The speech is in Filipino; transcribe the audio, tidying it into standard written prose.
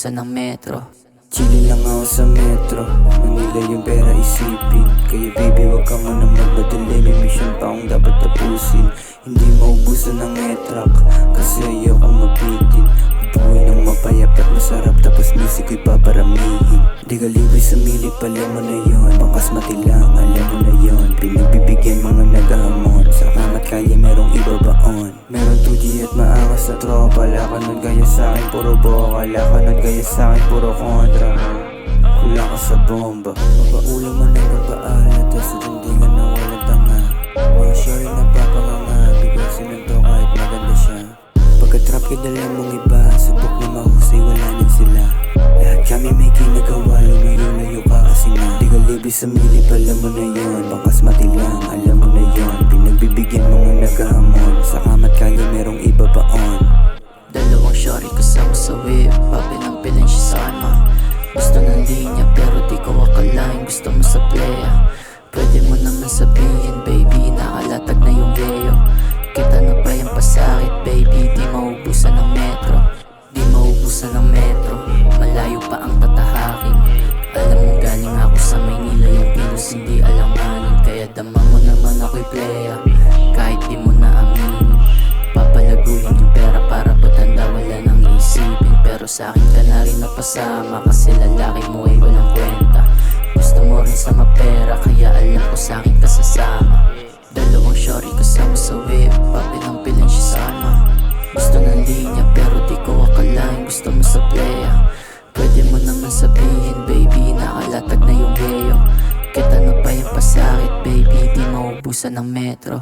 maubusan ng metro. Chillin lang ako sa metro, Manila yung pera isipin. Kaya baby wag ka muna magmadali, may mission pa akong dapat tapusin. Hindi maubusan ng metrak, kasi ayoko mabitin. Buhay ng mapayap at masarap, tapos music ko'y paparamihin. Di ka libre sa milip, alam mo na yun. Pangkas matilang, alam mo na yun. Pinagbibigyan mga naghahamon, sa kamat kaya merong ibabaon. Meron 2G at maangas na tropa, lakanod gaya sa'kin puro boka, lakanod gaya sa'kin puro kontra. Kulang ka sa bomba, mapaulam mo na magpaalat, tas hindi ka na walang tanga. Mga shorty na papanganga, bigla sinunto kahit maganda siya. Pagka-trap ka dala mong iba, subok na mahusay, wala din sila. Lahat kami may ginagawa, lumayo-layo ka kasi nga. Di ka libre sa milip, alam mo na yun. Pangkas matilang, alam mo na yun. Pinagbibigyan mga naghahamon, sa kamat kaya merong ibabaon. Dalawang shorty kasama sa whip, papinampilan siya sana. Gusto ng linya pero di ko akalain gusto mo sa playa. Pwede mo naman sabihin baby, nakalatag na yung yeyo. Kita na ba yung pasakit baby, di maubusan ng metro. Di maubusan ng metro, malayo pa ang tatahakin. Alam mo galing ako sa Maynila, yung kilos hindi alanganin. Kaya dama mo naman ako'y playa, kahit di mo na aminin. Papalaguin yung pera para patanda, wala nang isipin. Pero sa'kin ka na rin napasama, kasi lalaki mo ay walang kwenta. Gusto mo rin sa mapera, kaya alam ko sa'kin ka sasama. Dalawang shorty kasama sa whip, papinampilan siya sana. Gusto ng linya pero di ko akalain gusto mo sa playa. Pwede mo naman sabihin baby, nakalatag na yung yeyo. Kita na ba yung pasakit baby, di maubusan ng metro.